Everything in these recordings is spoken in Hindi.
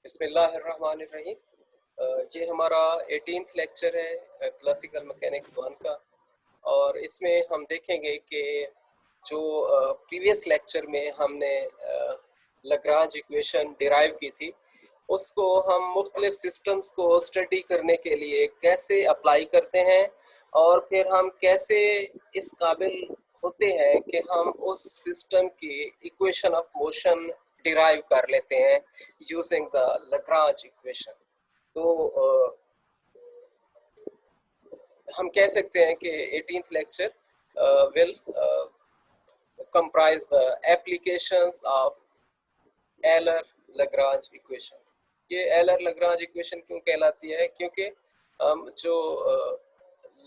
बिस्मिल्लाहिर्रहमानिर्रहीम। ये हमारा 18th लेक्चर है क्लासिकल मैकेनिक्स 1 का। और इसमें हम देखेंगे कि जो प्रीवियस लेक्चर में हमने लाग्रांज इक्वेशन डिराइव की थी, उसको हम मुख्तलिफ सिस्टम्स को स्टडी करने के लिए कैसे अप्लाई करते हैं और फिर हम कैसे इस काबिल होते हैं कि हम उस सिस्टम की इक्वेशन ऑफ मोशन डिराइव कर लेते हैं यूजिंग द लाग्रांज इक्वेशन। तो हम कह सकते हैं कि 18th lecture will comprise the applications of Euler Lagrange equation. ये एलर-लाग्रांज इक्वेशन क्यों कहलाती है? क्योंकि जो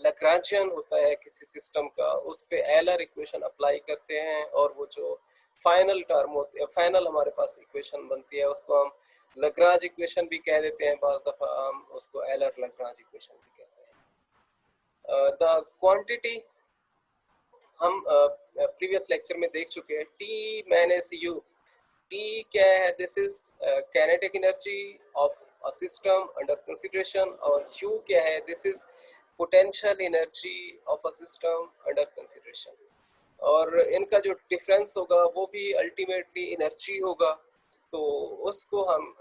लाग्रांजियन होता है किसी सिस्टम का, उस पे एलर इक्वेशन अप्लाई करते हैं और वो जो फाइनल टर्म होती है, फाइनल हमारे पास इक्वेशन बनती है, उसको हम लाग्रांज इक्वेशन भी कह देते हैं, बाज़ दफ़ा हम उसको एलर-लाग्रांज इक्वेशन भी कहते हैं। द क्वांटिटी हम प्रीवियस लेक्चर में देख चुके हैं, टी माइनस यू। टी क्या है? This is kinetic energy of a system under consideration. और यू क्या है? This is potential energy of a system under consideration. और इनका जो डिफरेंस होगा वो भी अल्टीमेटली एनर्जी होगा, तो उसको हम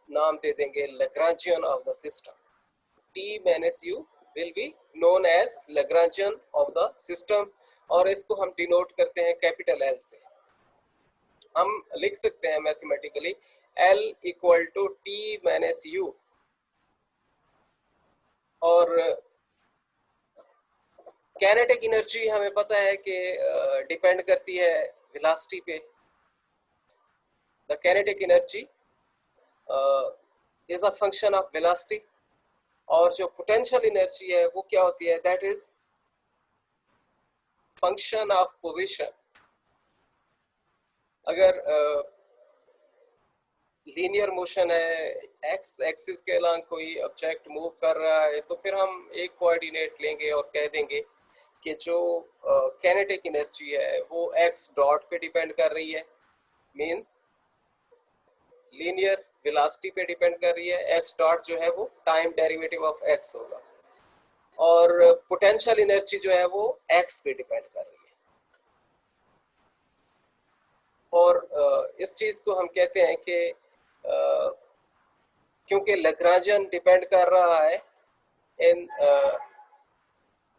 नाम दे देंगे Lagrangian of the system. T minus U will be known as Lagrangian of the system, और इसको हम डिनोट करते हैं कैपिटल एल से। हम लिख सकते हैं mathematically L equal to T minus U. और काइनेटिक एनर्जी हमें पता है कि डिपेंड करती है वेलोसिटी पे। The kinetic energy is a function of velocity. और जो पोटेंशियल एनर्जी है वो क्या होती है? That is function of position. अगर लीनियर मोशन है, एक्स एक्सिस के अलॉन्ग कोई ऑब्जेक्ट मूव कर रहा है, तो फिर हम एक कोऑर्डिनेट लेंगे और कह देंगे कि जो काइनेटिक एनर्जी है वो एक्स डॉट पे डिपेंड कर रही है, मींस लीनियर वेलोसिटी पे डिपेंड कर रही है। एक्स डॉट जो है वो टाइम डेरिवेटिव ऑफ एक्स होगा, और पोटेंशियल एनर्जी जो है वो एक्स पे डिपेंड कर रही है। और इस चीज को हम कहते हैं कि क्योंकि लाग्रांजियन डिपेंड कर रहा है इन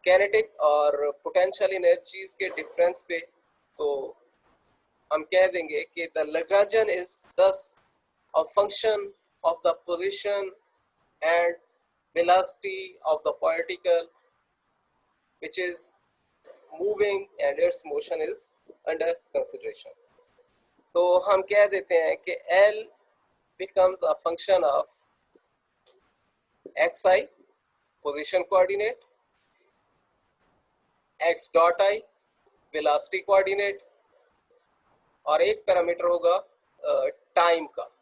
काइनेटिक और पोटेंशियल एनर्जीज के डिफरेंस पे, तो हम कह देंगे कि द लाग्रांजियन इज दस a function of the position and velocity of the particle which is moving and its motion is under consideration। तो हम कह देते हैं कि L becomes a function of xi position coordinate, x dot I velocity coordinate, और एक पैरामीटर होगा टाइम का।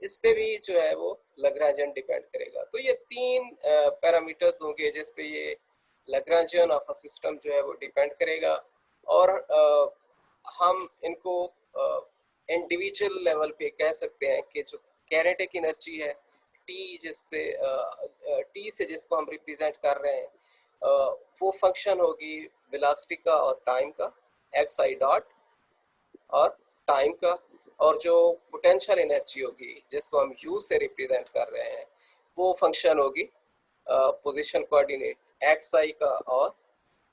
इस पे भी जो है वो लाग्रांजियन डिपेंड करेगा। तो ये तीन पैरामीटर्स होंगे जिस पे ये लाग्रांजियन ऑफ अ सिस्टम जो है वो डिपेंड करेगा। और हम इनको इंडिविजुअल लेवल पे कह सकते हैं कि जो काइनेटिक एनर्जी है टी, जिससे टी से जिसको हम रिप्रेजेंट कर रहे हैं, वो फंक्शन होगी वेलोसिटी का और टाइम का, एक्स आई डॉट और टाइम का। और जो पोटेंशियल एनर्जी होगी जिसको हम यू से रिप्रेजेंट कर रहे हैं, वो फंक्शन होगी पोजीशन कोऑर्डिनेट एक्स आई का और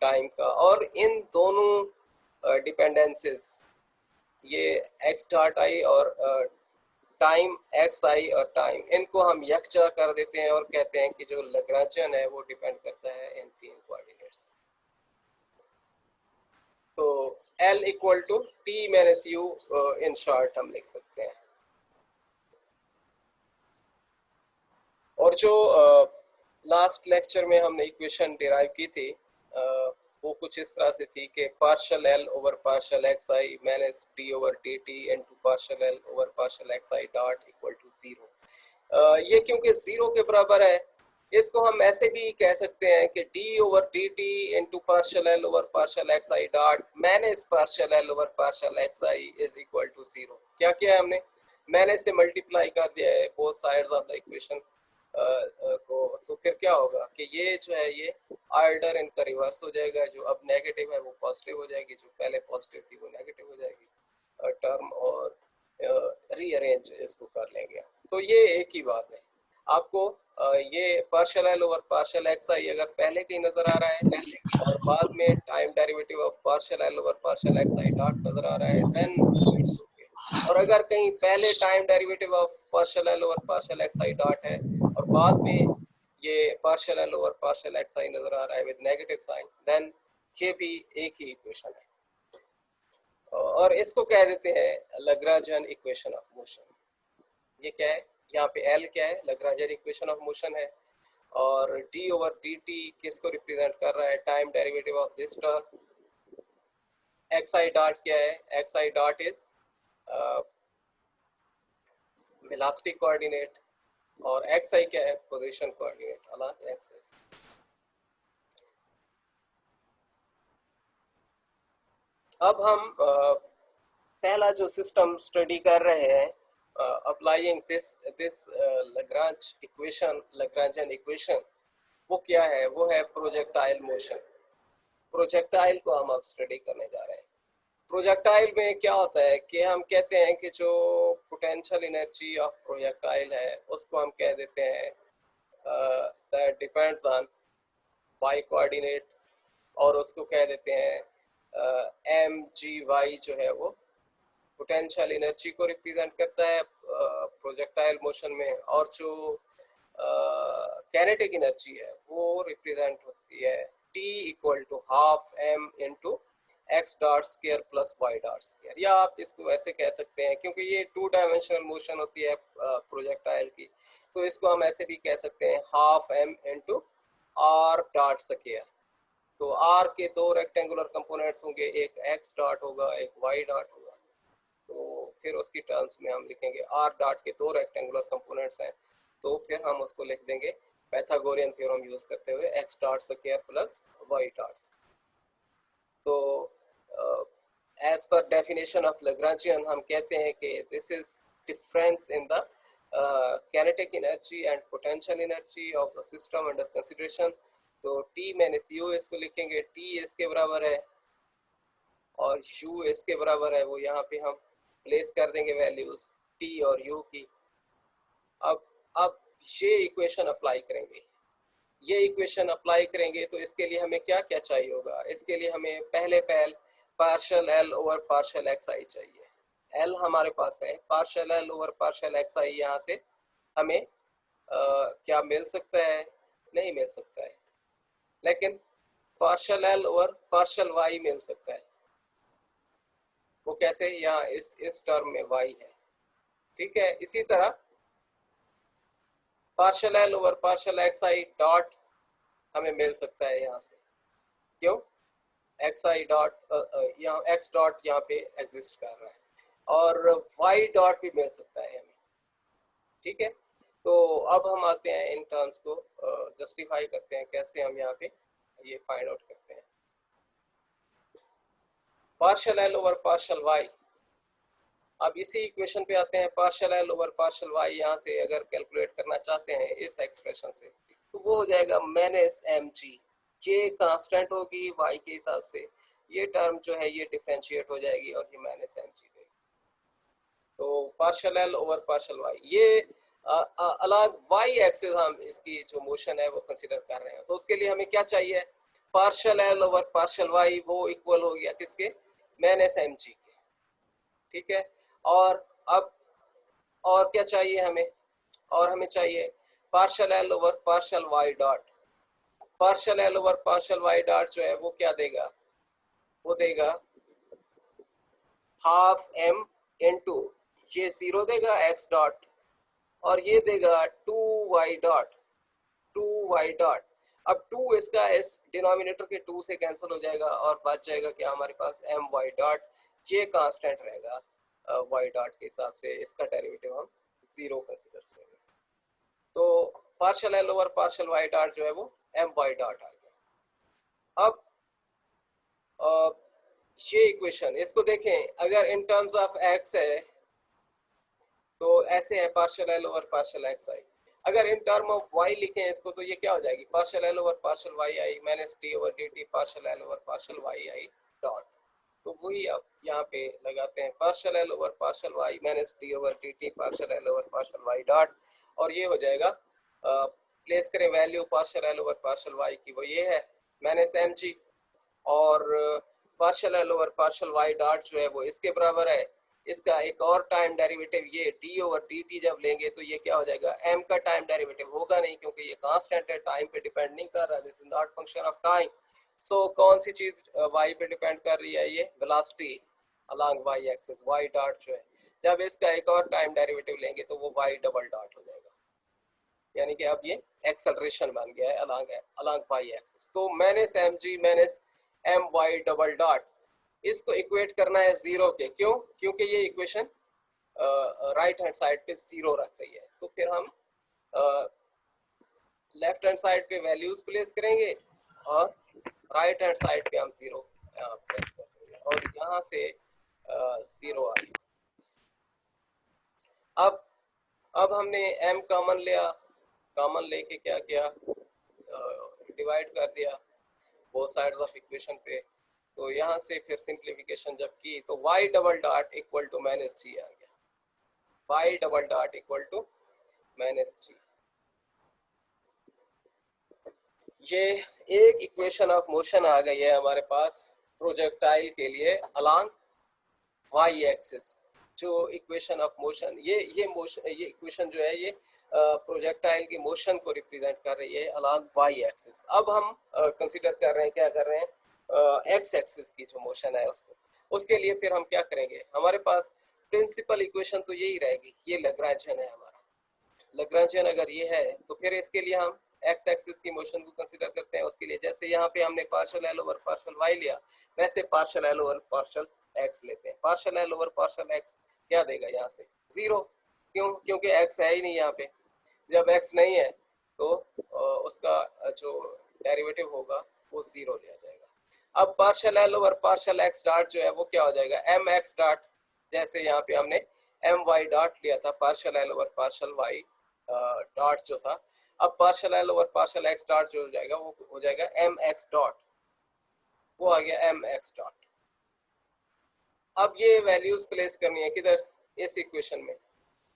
टाइम का। और इन दोनों डिपेंडेंसेस, ये एक्स डॉट आई और टाइम एक्स आई और टाइम, इनको हम यकजा कर देते हैं और कहते हैं कि जो लाग्रांजियन है वो डिपेंड करता है इन तीन कोऑर्डिनेट्स। तो L equal to T minus U in short हम लिख सकते हैं। और जो लास्ट लेक्चर में हमने इक्वेशन डिराइव की थी, वो कुछ इस तरह से थी कि partial L over partial x I minus T over T T into partial L over partial x I dot equal to zero. ये क्योंकि जीरो के बराबर है, इसको हम ऐसे भी कह सकते हैं कि D over D T into partial L over partial x I dot minus partial L over partial x I is equal to zero. क्या किया है हमने? मैंने इससे मल्टीप्लाई कर दिया है both sides of the equation को, तो फिर क्या होगा कि ये जो है ये ऑर्डर इनका रिवर्स हो जाएगा, जो अब नेगेटिव है वो पॉजिटिव हो जाएगी, जो पहले पॉजिटिव थी वो नेगेटिव हो जाएगी टर्म, और रीअरेंज इसको कर लेंगे। तो ये एक ही बात है। आपको ये partial L over partial x आई अगर पहले कहीं नजर आ रहा है और बाद में time derivative of partial L over partial x I dot नजर आ रहा है, देन इट्स ओके। और अगर कहीं पहले time derivative of partial L over partial x I dot है और बाद में ये partial L over partial x I नजर आ रहा है विद नेगेटिव साइन, देन ये भी एक ही इक्वेशन है, और इसको कह देते हैं लैग्रांजियन इक्वेशन ऑफ मोशन। ये क्या है, यहाँ पे एल क्या है, लैग्रांजियन इक्वेशन ऑफ मोशन है, और डी ओवर डी टी किसको रिप्रेजेंट कर रहा है, time derivative of this term. X I dot क्या है, x I dot is velocity coordinate, और एक्स आई क्या है, position coordinate along x axis. अब हम पहला जो सिस्टम स्टडी कर रहे हैं applying this Lagrange equation, Lagrangian equation, वो क्या है, वो है प्रोजेक्टाइल मोशन। प्रोजेक्टाइल को हम अब स्टडी करने जा रहे हैं। प्रोजेक्टाइल में क्या होता है कि हम कहते हैं कि जो पोटेंशियल एनर्जी ऑफ प्रोजेक्टाइल है उसको हम कह देते हैं that depends on Y coordinate, और उसको कह देते हैं एम जी वाई जो है वो पोटेंशियल एनर्जी को रिप्रेजेंट करता है प्रोजेक्टाइल मोशन में, और जो काइनेटिक एनर्जी है वो रिप्रेजेंट होती है T equal to half M into X dot square plus Y dot square, या आप इसको ऐसे कह सकते हैं क्योंकि ये 2 डायमेंशनल मोशन होती है प्रोजेक्टाइल की, तो इसको हम ऐसे भी कह सकते हैं half M into R dot square. तो आर के दो रेक्टेंगुलर कंपोनेंट्स होंगे, एक एक्स डॉट होगा एक वाई डॉट होगा, तो फिर उसकी टर्म्स में हम लिखेंगे आर डॉट के दो रेक्टेंगुलर कंपोनेंट्स हैं, तो फिर हम उसको लिख देंगे पाइथागोरियन थ्योरम यूज करते हुए x dot square plus Y dot. तो एज पर डेफिनेशन ऑफ लैग्रांजियन हम कहते हैं कि this is difference in the kinetic energy and potential energy of the system under consideration. तो टी मैंने सी इसको लिखेंगे, टी इसके बराबर है और यू इसके बराबर है, वो यहाँ पे हम प्लेस कर देंगे वैल्यूज टी और यू की। अब ये इक्वेशन अप्लाई करेंगे, ये इक्वेशन अप्लाई करेंगे तो इसके लिए हमें क्या क्या चाहिए होगा, इसके लिए हमें पहले partial L over partial x i चाहिए। एल हमारे पास है, partial L over partial x i यहाँ से हमें क्या मिल सकता है, नहीं मिल सकता है, लेकिन partial L over partial y मिल सकता है। वो कैसे, यहाँ इस टर्म में वाई है, ठीक है। इसी तरह partial L over partial x I dot हमें मिल सकता है यहाँ से, क्यों, एक्स आई डॉट यहाँ एक्स डॉट यहाँ पे एग्जिस्ट कर रहा है, और वाई डॉट भी मिल सकता है हमें, ठीक है। तो अब हम आते हैं इन टर्म्स को जस्टिफाई करते हैं, कैसे हम यहाँ पे ये फाइंड आउट करते हैं। Partial L over partial Y, अब इसी इक्वेशन पे आते हैं। Partial L over partial Y यहाँ से अगर कैलकुलेट करना चाहते हैं इस एक्सप्रेशन से, तो वो हो जाएगा माइनस एम जी, ये कांस्टेंट होगी वाई के हिसाब से, ये टर्म जो है ये डिफरेंशिएट हो जाएगी और ये माइनस एम जी देगी। तो partial L over partial Y, ये अलग वाई एक्सिस हम इसकी जो मोशन है वो कंसिडर कर रहे हैं, तो उसके लिए हमें क्या चाहिए, partial L over partial Y वो इक्वल हो गया किसके, माइनस एम जी के, ठीक है। और अब और क्या चाहिए हमें, और हमें चाहिए partial L over partial Y dot. Partial L over partial Y dot जो है वो क्या देगा, वो देगा हाफ एम इनटू ये जीरो देगा एक्स डॉट, और ये देगा 2y डॉट, 2y डॉट। अब 2 इसका इस डिनोमिनेटर के 2 से कैंसिल हो जाएगा और बच जाएगा क्या हमारे पास एम वाई डॉट, ये कांस्टेंट रहेगा वाई डॉट के हिसाब से, इसका डेरिवेटिव हम जीरो कंसिडर करेंगे। तो partial L over partial Y dot जो है वो एम वाई डॉट आ गया। अब ये इक्वेशन इसको देखें, अगर इन टर्म्स ऑफ एक्स है ऐसे है partial L over partial x आई। अगर इन टर्म ऑफ वाई लिखें इसको तो ये क्या हो जाएगी, partial L over partial Y I minus D over D T partial L over partial Y I dot. तो वही आप यहाँ पे लगाते हैं, partial L over partial Y minus D over D T partial L over partial Y dot. और ये हो जाएगा, प्लेस करें value partial L over partial Y की, वो ये है माइनस एम जी, और partial L over partial Y dot जो है वो इसके बराबर है। इसका एक और टाइम डेरिवेटिव ये डी ओवर डी टी जब लेंगे तो ये क्या हो जाएगा, एम का टाइम डेरिवेटिव होगा नहीं क्योंकि ये कांस्टेंट है, टाइम पे डिपेंड नहीं कर रहा, this is not function of time. So कौन सी चीज वाई पे डिपेंड कर रही है, ये velocity along Y axis, Y dot जो है। जब इसका एक और टाइम डेरिवेटिव लेंगे तो वो वाई डबल डॉट हो जाएगा, यानी कि अब ये एक्सेलरेशन बन गया है अलोंग वाई एक्सिस। तो minus M G minus M Y double dot, इसको इक्वेट करना है जीरो के, क्यों, क्योंकि ये इक्वेशन राइट हैंड साइड पे जीरो रख रही है। तो फिर हम लेफ्ट हैंड साइड पे वैल्यूज प्लेस करेंगे और राइट हैंड साइड पे हम जीरो प्लेस करेंगे और यहाँ से जीरो आ गया। अब हमने m कॉमन लिया, कॉमन लेके क्या किया, डिवाइड कर दिया बोथ साइड्स ऑफ इक्वेशन पे। तो यहाँ से फिर सिंप्लीफिकेशन जब की तो y double dot equal to minus g आ गया, y double dot equal to minus g. ये एक इक्वेशन ऑफ मोशन आ गई है हमारे पास प्रोजेक्टाइल के लिए अलोंग वाई एक्सिस। जो इक्वेशन ऑफ मोशन, ये मोशन, ये इक्वेशन जो है ये प्रोजेक्टाइल की मोशन को रिप्रेजेंट कर रही है अलोंग वाई एक्सिस। अब हम कंसीडर कर रहे हैं, क्या कर रहे हैं, एक्स एक्सिस की जो मोशन है उसको, उसके लिए फिर हम क्या करेंगे, हमारे पास प्रिंसिपल इक्वेशन तो यही रहेगी, ये लैग्रांजियन है हमारा। लैग्रांजियन अगर ये है तो फिर इसके लिए हम एक्स एक्सिस की मोशन को कंसीडर करते हैं। उसके लिए जैसे यहाँ पे हमने partial L over partial Y लिया, वैसे partial L over partial X लेते हैं। Partial L over partial X क्या देगा यहाँ से, जीरो, क्यों, क्योंकि एक्स है ही नहीं यहाँ पे। जब एक्स नहीं है तो उसका जो डेरिवेटिव होगा वो जीरो लिया जाएगा। अब partial L over partial X dot जो है वो क्या हो जाएगा, एम एक्स डॉट, जैसे यहाँ पे हमने एम वाई डॉट लिया था, partial L over partial Y dot जो था। अब partial L over partial X dot जो हो जाएगा वो हो जाएगा एम एक्स डॉट, वो आ गया एम एक्स डॉट। अब ये वैल्यूज प्लेस करनी है किधर, इस इक्वेशन में,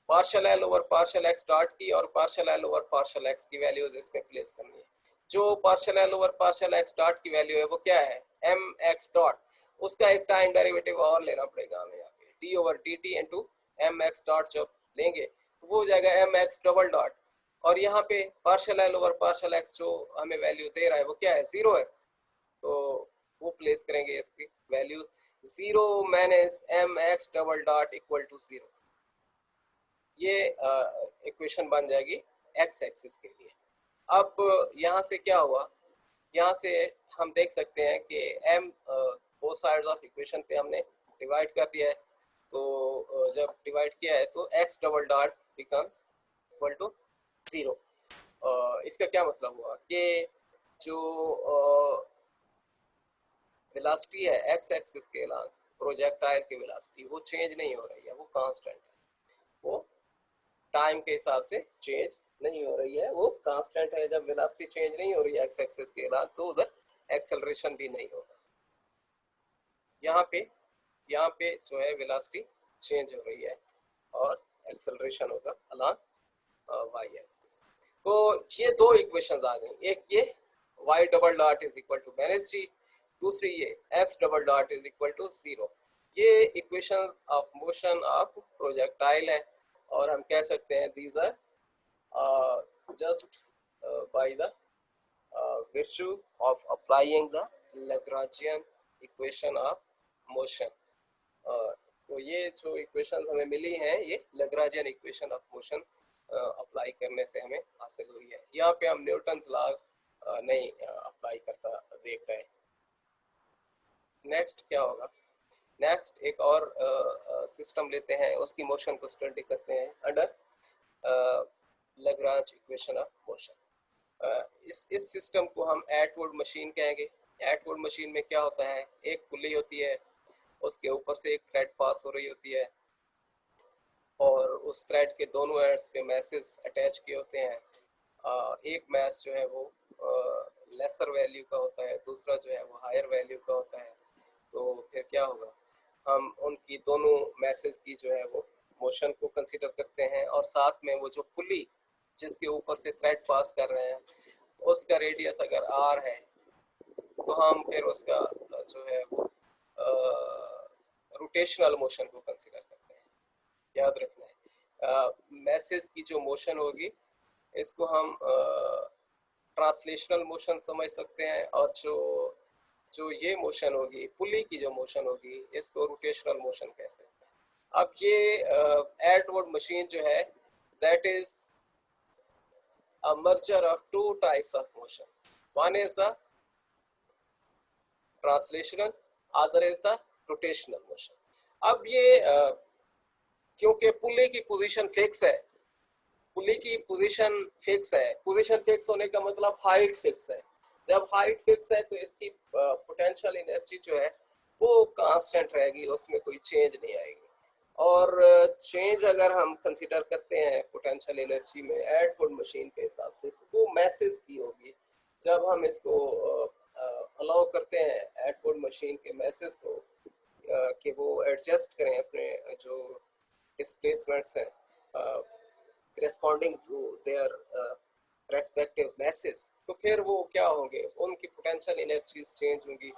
partial L over partial X dot की और partial L over partial x की वैल्यूज इसमें प्लेस करनी है। जो partial L over partial X dot की वैल्यू है वो क्या है, एम एक्स डॉट, उसका एक टाइम डेरिवेटिव और लेना पड़ेगा हमें यहाँ पे, D over D T into M X dot जब लेंगे तो वो हो जाएगा एम एक्स डबल डॉट। और यहाँ पे partial L over partial x जो हमें वैल्यू दे रहा है वो क्या है, जीरो है, तो वो प्लेस करेंगे इसकी value, zero minus M X double dot equal to zero. ये इक्वेशन बन जाएगी एक्स एक्सिस के लिए। अब यहाँ से क्या हुआ, यहाँ से हम देख सकते हैं कि m both sides of equation पे हमने डिवाइड कर दिया है। तो जब डिवाइड किया है तो x double dot becomes equal to zero. इसका क्या मतलब हुआ कि जो वेलोसिटी है एक्स एक्सिस के अलॉन्ग प्रोजेक्टाइल की वेलोसिटी वो चेंज नहीं हो रही है, वो कांस्टेंट है, वो टाइम के हिसाब से चेंज नहीं हो रही है, वो कांस्टेंट है। जब वेलोसिटी चेंज नहीं हो रही है एक्स एक्सिस के अलॉन्ग तो उधर एक्सेलरेशन भी नहीं होगा। यहाँ पे जो है वेलोसिटी चेंज हो रही है और एक्सेलरेशन होगा अलॉन्ग वाई एक्सिस। तो ये दो इक्वेशंस आ गई, एक ये y double dot is equal to minus g, दूसरी ये x double dot is equal to zero. ये equation of motion of projectile है और हम कह सकते हैं these are just by the virtue of applying the Lagrangian equation of motion। तो ये जो इक्वेशन हमें मिली हैं ये Lagrangian equation of motion apply करने से हमें हासिल हुई है। यहाँ पे हम न्यूटन्स लॉ नहीं अप्लाई करता देख रहे हैं। नेक्स्ट क्या होगा, नेक्स्ट एक और सिस्टम लेते हैं, उसकी मोशन को स्टडी करते हैं under Lagrange equation of motion. इस सिस्टम को हम एटवुड मशीन कहेंगे। एटवुड मशीन में क्या होता है, एक पुली होती है, उसके ऊपर से एक थ्रेड पास हो रही होती है, और उस थ्रेड के दोनों एंड्स पे मैसेज अटैच किए होते हैं। एक मैस जो है वो लेसर वैल्यू का होता है, दूसरा जो है वो हायर वैल्यू का होता है। तो फिर क्या होगा, हम उनकी दोनों मैसेज की जो है वो मोशन को कंसीडर करते हैं, और साथ में वो जो पुली जिसके ऊपर से थ्रेड पास कर रहे हैं उसका रेडियस अगर आर है तो हम फिर उसका जो है वो रोटेशनल मोशन को कंसीडर करते हैं। याद रखना है मैसेज की जो मोशन होगी इसको हम ट्रांसलेशनल मोशन समझ सकते हैं, और जो जो ये मोशन होगी पुली की जो मोशन होगी इसको रोटेशनल मोशन कह सकते हैं। अब ये एयरटूवर्ड मशीन जो है that is a merger of two types of motion. One is the translational, other is the rotational motion. अब ये क्योंकि पुली की पोजीशन फिक्स है, पुली की पोजीशन फिक्स है, पोजीशन फिक्स होने का मतलब हाइट फिक्स है। जब हाइट फिक्स है तो इसकी पोटेंशियल एनर्जी जो है वो कांस्टेंट रहेगी, उसमें कोई चेंज नहीं आएगी। और चेंज अगर हम कंसीडर करते हैं पोटेंशियल एनर्जी में एयरटूवर्ड मशीन के हिसाब से तो वो मैसेज की होगी। जब हम इसको अलाउ करते हैं एयरटूवर्ड मशीन के मैसेज को कि वो एडजस्ट करें अपने जो डिस्प्लेसमेंट्स हैं responding to their respective message, तो फिर वो क्या होंगे, उनकी पोटेंशियल एनर्जीज चेंज होंगी।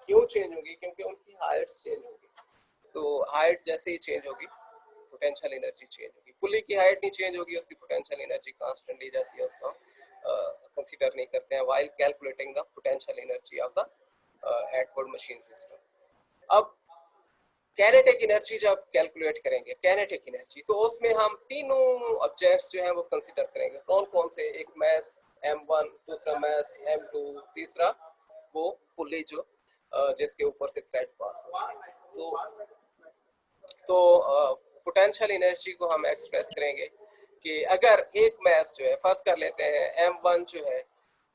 क्यों चेंज होंगी? क्योंकि उनकी हाइट्स चेंज होंगी। तो हाइट जैसे ही चेंज होगी पोटेंशियल एनर्जी चेंज होगी। पुली की हाइट नहीं चेंज होगी, उसकी पोटेंशियल एनर्जी कांस्टेंट ली जाती है, उसको कंसीडर नहीं करते हैं while calculating the potential energy of the एयरटूवर्ड मशीन सिस्टम। अब कैनेटिक एनर्जी जब कैलकुलेट करेंगे, कैनेटिक एनर्जी, तो उसमें हम तीनों ऑब्जेक्ट्स जो हैं वो कंसीडर करेंगे। कौन कौन से? एक मैस m1, दूसरा मैस m2, तीसरा वो पुली जो जिसके ऊपर से थ्रेड पास हो रहा है। तो पोटेंशियल एनर्जी को हम एक्सप्रेस करेंगे कि अगर एक मैस जो है, फर्ज कर लेते हैं m1 जो है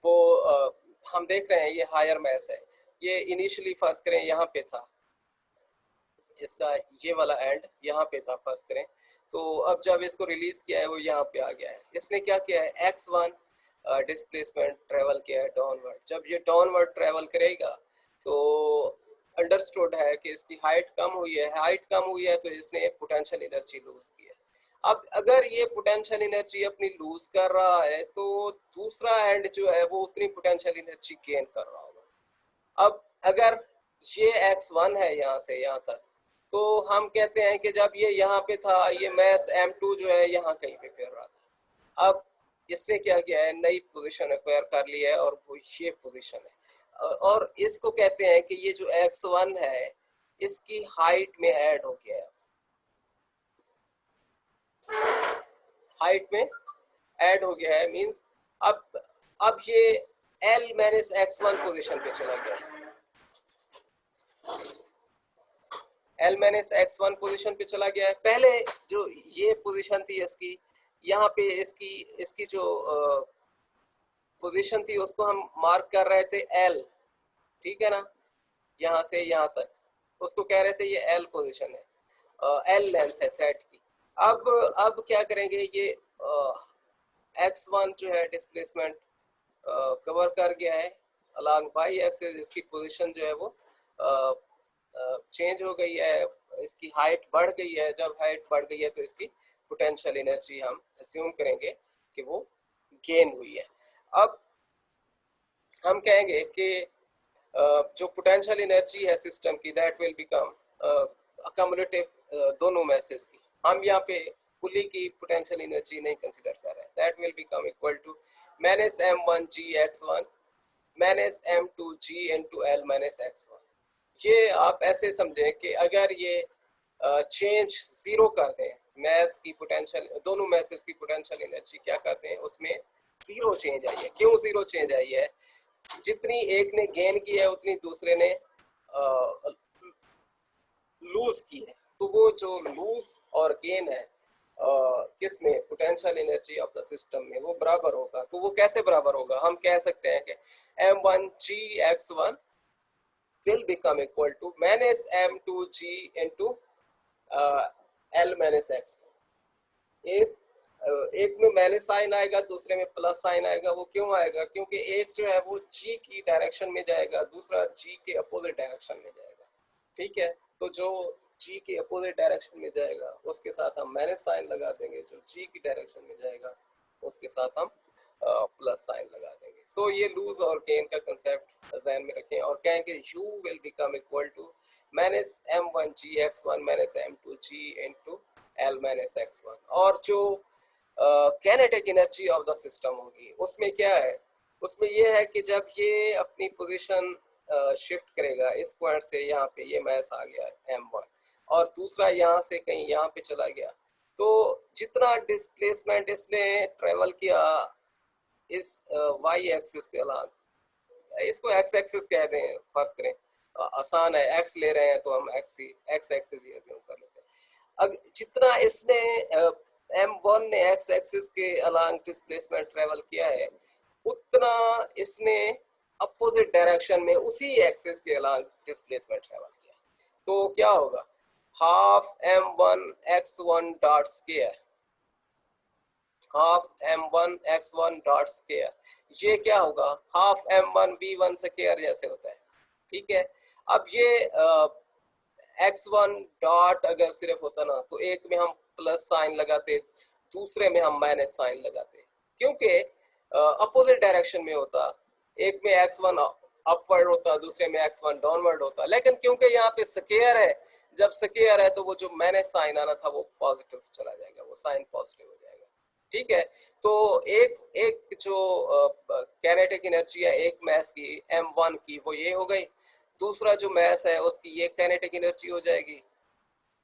वो हम देख रहे हैं ये हायर मैस है, ये इनिशियली फर्ज करें यहाँ पे था, इसका ये वाला एंड यहाँ पे था फर्ज करें। तो अब जब इसको रिलीज किया है वो यहाँ पे आ गया है। इसने क्या किया है, x1 डिस्प्लेसमेंट ट्रेवल किया है डाउनवर्ड। जब ये डाउनवर्ड ट्रेवल करेगा तो अंडरस्टूड है कि इसकी हाइट कम हुई है, हाइट कम हुई है तो इसने पोटेंशियल एनर्जी लूज की है। अब अगर ये पोटेंशियल एनर्जी अपनी लूज कर रहा है तो दूसरा एंड जो है वो उतनी पोटेंशियल एनर्जी गेन कर रहा होगा। अब अगर ये x1 है यहाँ से यहाँ तक, तो हम कहते हैं कि जब ये यहाँ पे था, ये मैस m2 जो है यहाँ कहीं पे फिर रहा था। अब इसने क्या किया है, नई पोजीशन एक्वायर कर ली है और वो ये पोजीशन है, और इसको कहते हैं कि ये जो x1 है इसकी हाइट में ऐड हो गया है, हाइट में ऐड हो गया है। मींस अब ये l माइनस x1 पोजीशन पे चला गया है, L माइनस x1 पोजीशन पे चला गया है। पहले जो ये पोजीशन थी इसकी, यहाँ पे इसकी इसकी जो पोजीशन थी उसको हम मार्क कर रहे थे L, ठीक है ना, यहाँ से यहाँ तक उसको कह रहे थे ये L पोजीशन है, L लेंथ है थ्रेड की। अब क्या करेंगे, ये x1 जो है डिस्प्लेसमेंट कवर कर गया है अलॉन्ग बाई एक्सिस, इसकी पोजीशन जो है वो चेंज हो गई है, इसकी हाइट बढ़ गई है। जब हाइट बढ़ गई है तो इसकी पोटेंशियल एनर्जी हम अज्यूम करेंगे कि वो गेन हुई है। अब हम कहेंगे कि जो पोटेंशियल एनर्जी है सिस्टम की दैट विल बिकम अक्यूमुलेटिव दोनों मैसेज की। हम यहाँ पे पुली की पोटेंशियल एनर्जी नहीं कंसीडर कर रहे हैं। That will become equal to minus m1 g x1 minus m2 g into l minus x1। ये आप ऐसे समझें कि अगर ये चेंज जीरो कर दें, मैस की पोटेंशियल, दोनों मैसेज की पोटेंशियल एनर्जी क्या करते हैं उसमें जीरो चेंज आई है। क्यों जीरो चेंज आई है? जितनी एक ने गेन की है उतनी दूसरे ने लूज की है। तो वो जो लूज और गेन है किसमें, potential energy of the system में, वो बराबर होगा। तो वो कैसे बराबर होगा? हम कह सकते हैं कि m1 g x1 will become equal to minus m2 g into l minus x1। एक एक में माइनस साइन आएगा, दूसरे में प्लस साइन आएगा। वो क्यों आएगा? क्योंकि एक जो है वो जी की डायरेक्शन में जाएगा, दूसरा जी के अपोजिट डायरेक्शन में जाएगा। ठीक है, तो जो जी के अपोजिट डायरेक्शन में जाएगा उसके साथ हम माइनस साइन लगा देंगे, जो जी की डायरेक्शन में जाएगा उसके साथ हम प्लस साइन लगा देंगे। सो ये लूज और गेन का कंसेप्ट ध्यान में रखें और कहेंगे u will become equal to minus m1g x1 minus m2g into l minus x1। और जो kinetic energy of the system होगी उसमें क्या है? उसमें ये है कि जब ये अपनी पोजीशन शिफ्ट करेगा इस पॉइंट से, यहाँ पे ये मैस आ गया m1 और दूसरा यहाँ से कहीं यहाँ पे चला गया, तो जितना डिस्प्लेसमेंट इसने ट्रेवल किया इस वाई एक्सिस के अलग, इसको एक्स एक्सिस कह दें, फर्ज करें आसान है, एक्स ले रहे हैं तो हम एक्स एक्सिस ही अज्यूम कर लेते हैं। अब जितना इसने m1 ने एक्स एक्सिस के अलॉन्ग डिस्प्लेसमेंट ट्रेवल किया है, उतना इसने अपोजिट डायरेक्शन में उसी एक्सिस के अलॉन्ग डिस्प्लेसमेंट ट्रेवल किया। तो क्या होगा? Half m1 x1 dot square, half m1 x1 dot square, ये क्या होगा? हाफ m1 v1 स्क्वायर जैसे होता है। ठीक है, अब ये x1 डॉट अगर सिर्फ होता ना तो एक में हम प्लस साइन लगाते, दूसरे में हम माइनस साइन लगाते, क्योंकि अपोजिट डायरेक्शन में होता। एक में x1 अपवर्ड होता, दूसरे में x1 डाउनवर्ड होता, लेकिन क्योंकि यहाँ पे स्क्वायर है, जब स्क्वायर है तो वो जो माइनस साइन आना था वो पॉजिटिव चला जाएगा, वो साइन पॉजिटिव हो जाएगा। ठीक है, तो एक एक जो काइनेटिक एनर्जी है एक मैस की m1 की वो ये हो गई, दूसरा जो मैस है उसकी ये काइनेटिक एनर्जी हो जाएगी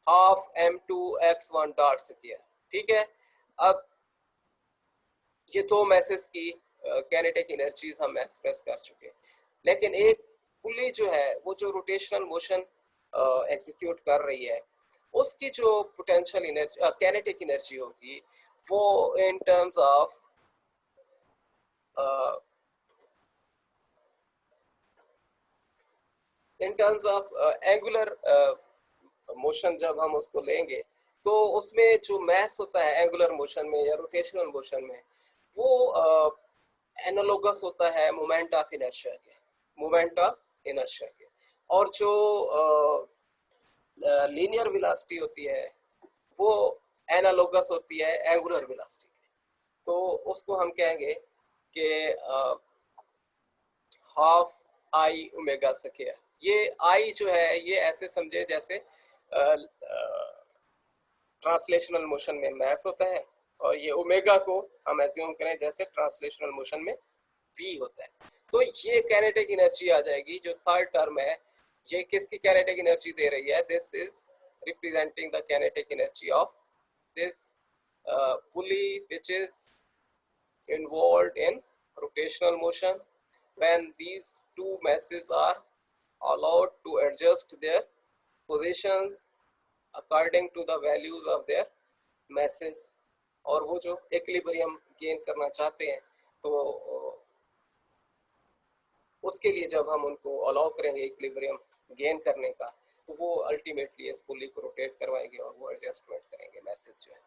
half m2 x1 dot square. ठीक है, अब ये दो मैसेज की काइनेटिक एनर्जीज हम एक्सप्रेस कर चुके हैं, लेकिन एक पुली जो है वो जो रोटेशनल मोशन एग्जीक्यूट कर रही है उसकी जो पोटेंशियल एनर्जी काइनेटिक एनर्जी होगी वो इन टर्म्स ऑफ एंगुलर मोशन जब हम उसको लेंगे तो उसमें जो मैस होता है एंगुलर मोशन में या रोटेशनल मोशन में वो एनालोगस होता है मोमेंट ऑफ इनर्शिया के, मोमेंट ऑफ इनर्शिया के। और जो लीनियर वेलोसिटी होती है वो एनालोगस होती है एंगुलर वेलोसिटी के। तो उसको हम कहेंगे कि हाफ आई ओमेगा स्क्वायर। ये आई जो है ये ऐसे समझे जैसे ट्रांसलेशनल मोशन में मैस होता है, और ये ओमेगा को हम एज्यूम करें जैसे ट्रांसलेशनल मोशन में वी होता है। तो ये काइनेटिक एनर्जी आ जाएगी। जो थर्ड टर्म है ये किसकी काइनेटिक एनर्जी दे रही है? This is representing the kinetic energy of this pulley which is involved in rotational motion when these two masses are allowed to adjust their positions according to the values of their masses। और वो जो इक्विलिब्रियम गेन करना चाहते हैं तो उसके लिए जब हम उनको अलाउ करेंगे इक्विलिब्रियम गेन करने का तो वो अल्टीमेटली इस पुली को रोटेट करवाएंगे और वो एडजस्टमेंट करेंगे मैसेज जो है।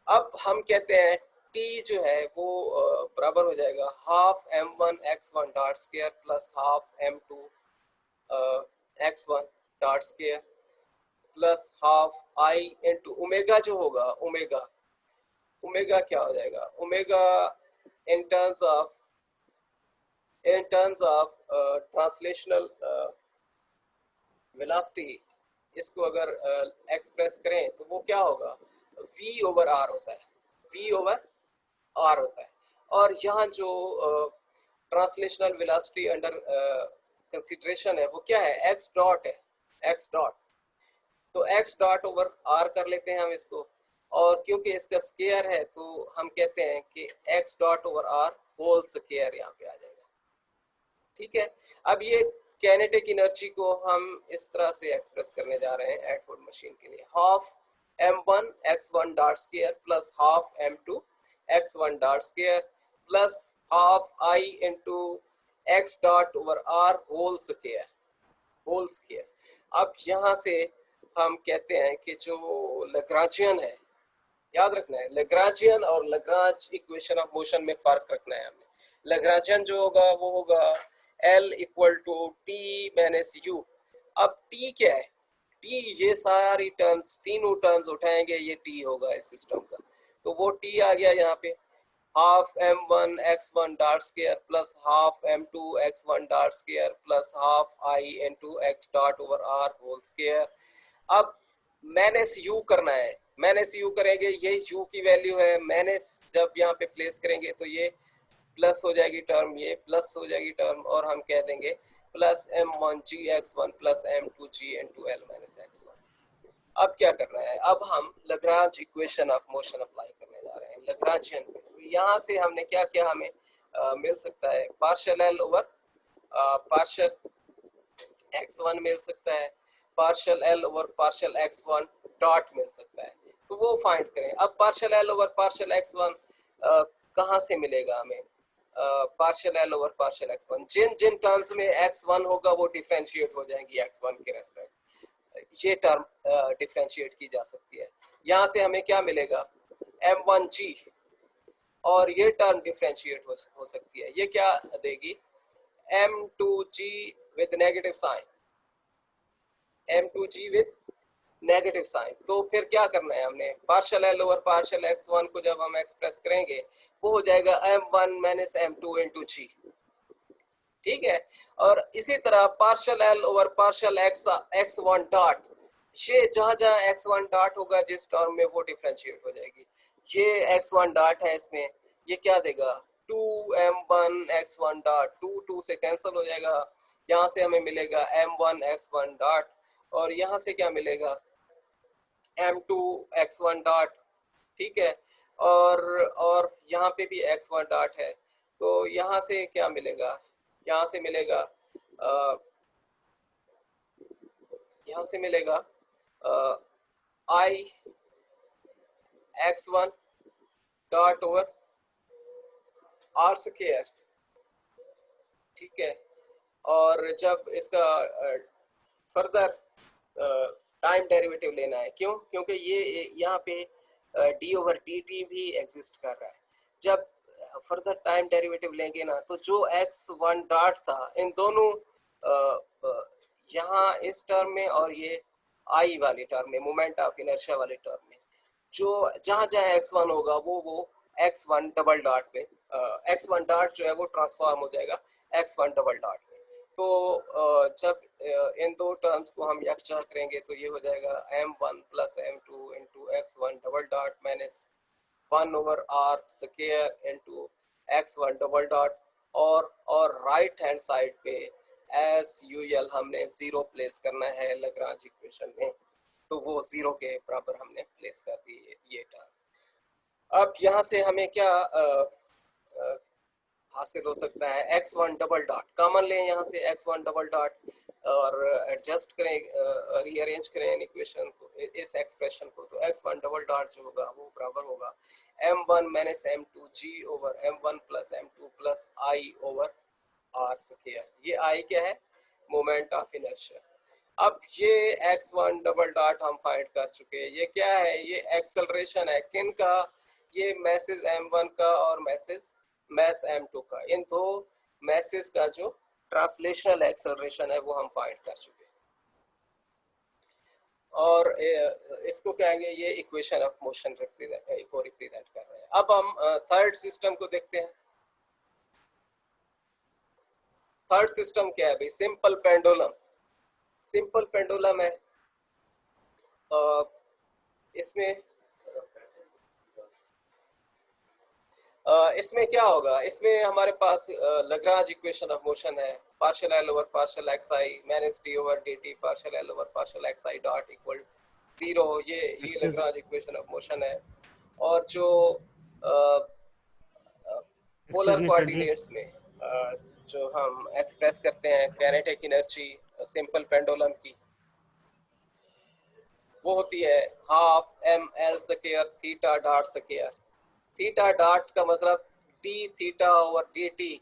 अब हम कहते हैं टी जो है वो बराबर हो जाएगा half m1 x1 dot square plus half m2 x1 dot square plus half I into omega जो होगा, ओमेगा ओमेगा क्या हो जाएगा? Omega in terms of translational velocity, इसको अगर एक्सप्रेस करें तो वो क्या होगा? v ओवर r होता है, v ओवर r होता है। और यहाँ जो ट्रांसलेशनल वेलोसिटी अंडर कंसीडरेशन है वो क्या है? x डॉट है, x डॉट। तो x डॉट ओवर r कर लेते हैं हम इसको, और क्योंकि इसका स्क्वायर है तो हम कहते हैं कि x dot over r whole square यहाँ पे आ जाएगा। ठीक है, अब ये काइनेटिक एनर्जी को हम इस तरह से एक्सप्रेस करने जा रहे हैं एटवुड मशीन के लिए, half m1 x1 dot square plus half m2 x1 dot square plus half i into x dot over r whole square, whole square. अब यहाँ से हम कहते हैं कि जो लैग्रांजियन है याद रखना है, लैग्रांजियन और लैग्रांज इक्वेशन ऑफ मोशन में फर्क रखना है हमने। लैग्रांजियन जो होगा वो होगा L equal to T minus U. अब टी क्या है, टी ये सारी टर्म्स, तीनों टर्म्स उठाएंगे, ये टी होगा इस सिस्टम का। तो वो टी आ गया यहाँ पे, half m1 x1 dot square plus half m2 x1 dot square plus half I into x dot over r whole square. अब माइनस यू करना है, माइनस यू करेंगे, ये यू की वैल्यू है, माइनस जब यहाँ पे प्लेस करेंगे तो ये प्लस हो जाएगी टर्म, ये प्लस हो जाएगी टर्म, और हम कह देंगे प्लस m1g(x1) प्लस m2g(l-x1)। अब क्या करना है, अब हम Lagrange equation of motion apply करने जा रहे हैं लैग्रांजियन पे। तो यहाँ से हमने क्या क्या हमें मिल सकता है, partial L over partial x1 मिल सकता है, partial L over partial x1 dot मिल सकता है। तो वो फाइंड करें। अब partial L over partial x1 कहाँ से मिलेगा हमें, partial L over partial x1, जिन जिन टर्म्स में x1 होगा वो डिफरेंशिएट हो जाएंगी x1 के रेस्पेक्ट, ये टर्म डिफरेंशिएट की जा सकती है। यहाँ से हमें क्या मिलेगा, m1g, और ये टर्म डिफरेंशिएट हो सकती है, ये क्या देगी, m2g with negative sign, m2g with negative sign. तो फिर क्या करना है हमने, partial L over partial x1 को जब हम एक्सप्रेस करेंगे वो हो जाएगा m1 माइनस m2 इंटू जी, ठीक है। और इसी तरह partial L over partial x1 dot, ये जहां जहां x1 डॉट होगा जिस टर्म में वो डिफरेंशिएट हो जाएगी। ये x1 डॉट है, इसमें ये क्या देगा, 2m1 x1 डॉट, 2 से कैंसिल हो जाएगा, यहाँ से हमें मिलेगा m1 x1 डॉट, और यहाँ से क्या मिलेगा m2 x1 डॉट, ठीक है। और यहाँ पे भी x1 डॉट है, तो यहाँ से क्या मिलेगा, यहाँ से मिलेगा यहाँ से मिलेगा I x1 dot over r square, ठीक है। और जब इसका फर्दर टाइम डेरिवेटिव लेना है, क्यों, क्योंकि ये यहाँ पे डी ओवर डी टी भी एग्जिस्ट कर रहा है। जब फर्दर टाइम डेरिवेटिव लेंगे ना, तो जो x1 डॉट था इन दोनों यहाँ इस टर्म में और ये आई वाली टर्म में, मोमेंट ऑफ इनर्शिया वाले टर्म में, जो जहाँ जहाँ x1 होगा वो x1 डबल डॉट पे, x1 डॉट जो है वो ट्रांसफॉर्म हो जाएगा x1 डबल डॉट में। तो जब इन दो टर्म्स को हम यकजा करेंगे तो ये हो जाएगा m1 plus m2 into x1 double dot minus 1 over r square into x1 double dot, और राइट हैंड साइड पे एज यूजुअल हमने जीरो प्लेस करना है लैग्रांज इक्वेशन में, तो वो जीरो के बराबर हमने प्लेस कर दी ये टर्म। अब यहाँ से हमें क्या हासिल हो सकता है, x1 डबल डॉट कॉमन लें यहाँ से, x1 डबल डॉट, और एडजस्ट करें, रीअरेंज करें इक्वेशन को, इस एक्सप्रेशन को, तो x1 डबल डॉट जो होगा वो बराबर होगा m1 minus m2g over m1 plus m2 plus I over r square. ये I क्या है, मोमेंट ऑफ इनर्शिया। अब ये x1 डबल डॉट हम फाइंड कर चुके हैं, ये क्या है, ये एक्सेलरेशन है, किन का, ये मैसेज m1 का और मैसेज मैस m2 का, इन दो मैसेज का जो ट्रांसलेशनल एक्सेलरेशन है वो हम फाइंड कर चुके हैं, और इसको कहेंगे ये इक्वेशन ऑफ मोशन को रिप्रेजेंट कर रहे हैं। अब हम थर्ड सिस्टम को देखते हैं। थर्ड सिस्टम क्या है भाई, सिंपल पेंडुलम। सिंपल पेंडुलम है, इसमें इसमें क्या होगा, इसमें हमारे पास लैग्रांज इक्वेशन ऑफ मोशन है, partial L over partial x I minus D over D T partial L over partial x I dot equal zero, ये लैग्रांज इक्वेशन ऑफ मोशन है। और जो पोलर कोऑर्डिनेट्स में जो हम एक्सप्रेस करते हैं काइनेटिक एनर्जी सिंपल पेंडुलम की, वो होती है half M L square theta dot square. Theta dot का मतलब D theta over D T,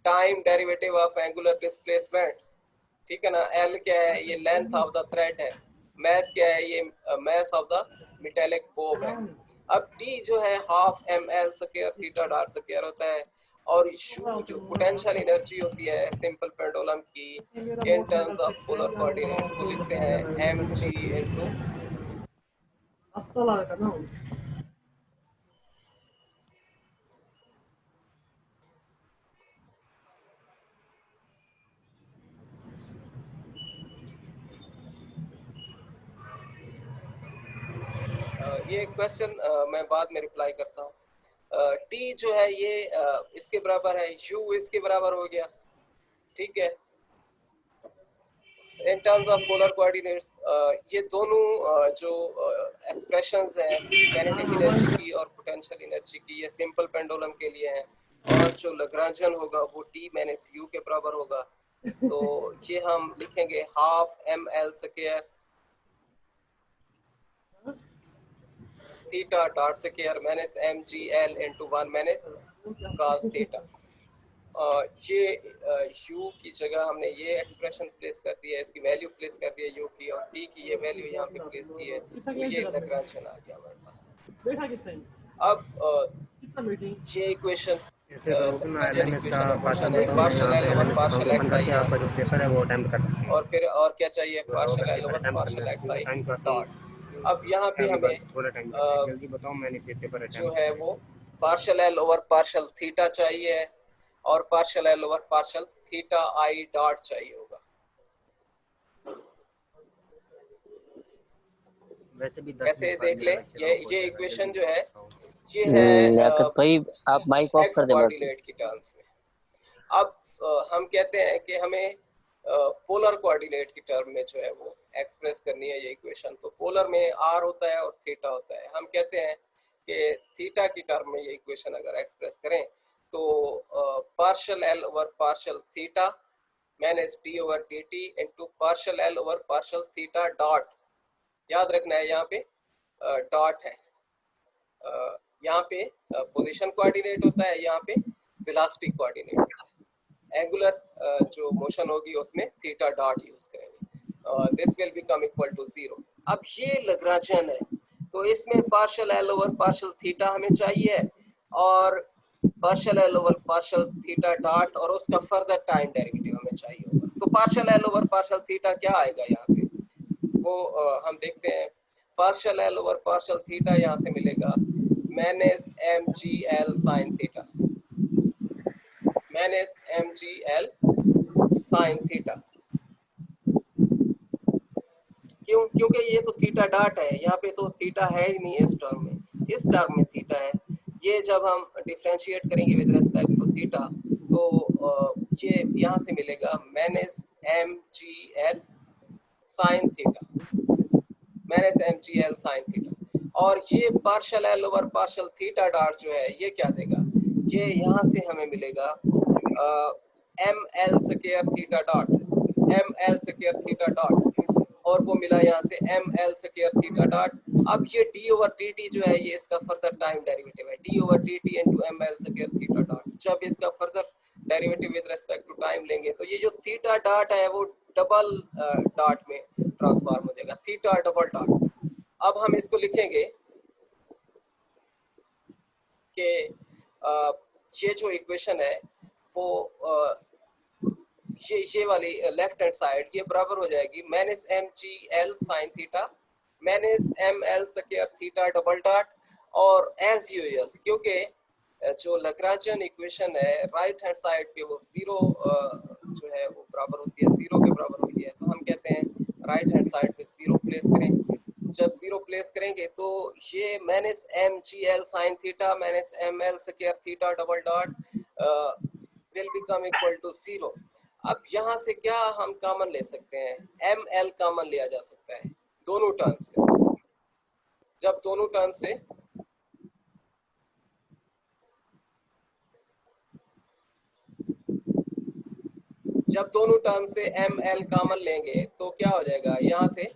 time derivative of angular displacement, ठीक है ना। एल क्या है, ये लेंथ ऑफ द थ्रेड है। मैस क्या है, ये mass of the metallic bob है। अब टी जो है half M L square theta dot square होता है, और यू जो पोटेंशियल एनर्जी होती है सिंपल पेंडुलम की इन टर्म्स ऑफ पोलर कोऑर्डिनेट्स को लिखते हैं एम जी इंटू ये क्वेश्चन मैं बाद में रिप्लाई करता हूँ। टी जो है ये इसके बराबर है, यू इसके बराबर हो गया, ठीक है। In terms of polar coordinates ये दोनों जो एक्सप्रेशंस हैं काइनेटिक एनर्जी की और पोटेंशियल एनर्जी की, ये सिंपल पेंडुलम के लिए हैं, और जो लैग्रांजियन होगा वो टी माइनस यू के बराबर होगा। तो ये हम लिखेंगे half M L square theta dot square minus M G L into 1 minus cos theta. ये u की जगह हमने ये एक्सप्रेशन प्लेस कर दी है, इसकी वैल्यू प्लेस कर दी है u की, और t की ये वैल्यू यहाँ पे प्लेस की है, तो ये लैग्रांजियन आ गया हमारे पास। अब ये इक्वेशन लैग्रांजियन इक्वेशन का क्वेश्चन है, partial L over partial x i है, और फिर और क्या चाहिए, partial L over partial x आई डॉट। अब यहाँ पे हमें जो है वो partial L over partial theta चाहिए और partial L over partial theta i dot चाहिए होगा। वैसे देख ले, ये इक्वेशन जो है ये है लियाकत भाई आप माइक ऑफ कर दे कोऑर्डिनेट की टर्म्स में। अब हम कहते हैं कि हमें पोलर कोऑर्डिनेट की टर्म में जो है वो एक्सप्रेस करनी है ये इक्वेशन। तो पोलर में आर होता है और थीटा होता है। हम कहते हैं कि थीटा की टर्म में ये इक्वेशन अगर एक्सप्रेस करें तो partial L over partial theta minus D over D T into partial L over partial theta dot, याद रखना है यहाँ पे डॉट है, यहाँ पे पोजीशन कोऑर्डिनेट होता है, यहाँ पे वेलोसिटी कोऑर्डिनेट होता है। एंगुलर जो मोशन होगी उसमें थीटा डॉट यूज करेंगे, this will become equal to 0। अब ये लैग्रांजियन है, तो इसमें partial L over partial theta हमें चाहिए और partial L over partial theta dot, और उसका फर्दर टाइम डेरिवेटिव हमें चाहिए होगा। तो partial L over partial theta क्या आएगा यहाँ से, वो हम देखते हैं। Partial L over partial theta यहाँ से मिलेगा minus M G L sine theta, minus M G L sine theta. क्यों? क्योंकि ये तो थीटा डॉट है, यहाँ पे तो थीटा है ही नहीं इस टर्म में, इस टर्म में थीटा है। ये जब हम डिफरेंशिएट करेंगे विद रिस्पेक्ट टू थीटा तो ये यहाँ से मिलेगा minus M G L sine theta, minus M G L sine theta. और ये partial L over partial theta dot जो है ये क्या देगा, ये यहाँ से हमें मिलेगा M L square theta dot, M L square theta dot, और वो मिला यहाँ से M L square theta dot. अब ये डी ओवर डी टी जो है ये इसका फर्दर टाइम डेरिवेटिव है, D over D T into M L square theta dot. जब इसका further derivative with respect to time लेंगे तो ये जो थीटा डॉट है वो डबल डॉट में ट्रांसफॉर्म हो जाएगा, थीटा डबल डॉट। अब हम इसको लिखेंगे कि ये जो इक्वेशन है वो ये वाली लेफ्ट हैंड साइड ये बराबर हो जाएगी minus M G L sine theta minus M L square theta double dot. और एज यूजुअल क्योंकि जो लैग्रांजियन इक्वेशन है राइट हैंड साइड पे वो जीरो जो है वो बराबर होती है, जीरो के बराबर होती है, तो हम कहते हैं राइट हैंड साइड पे जीरो प्लेस करें। जब जीरो प्लेस करेंगे तो ये minus M G L sine theta minus M L square theta double dot will become equal to 0। अब यहाँ से क्या हम कॉमन ले सकते हैं, एम एल कॉमन लिया जा सकता है दोनों टर्म से। जब दोनों टर्म से एम एल कॉमन लेंगे तो क्या हो जाएगा, यहाँ से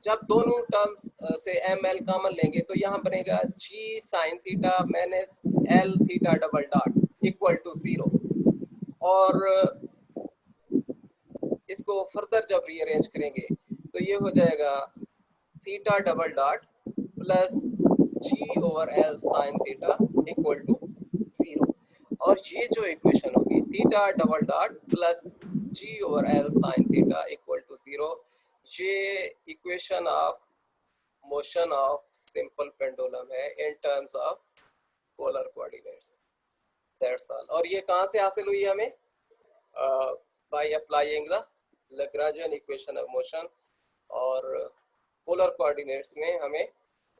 जब दोनों टर्म्स से एम एल कॉमन लेंगे तो यहाँ बनेगा g sine theta minus L theta double dot equal to 0। और इसको फर्दर जब रीअरेंज करेंगे तो ये हो जाएगा theta double dot plus g over L sine theta equal to 0। और ये जो इक्वेशन होगी theta double dot plus g over L sine theta equal to 0, ये equation of motion of simple pendulum है in terms of polar coordinates. That's all. और ये कहाँ से हासिल हुई हमें? By applying the Lagrangian equation of motion. और पोलर कोऑर्डिनेट्स में हमें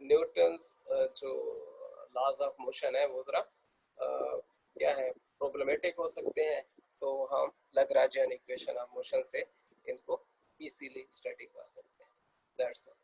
न्यूटन्स जो लॉज ऑफ मोशन है वो जरा क्या है, प्रॉब्लमेटिक हो सकते हैं, तो हम लैग्रांजियन इक्वेशन ऑफ मोशन से इनको इजीली स्टडी कर सकते हैं। That's all.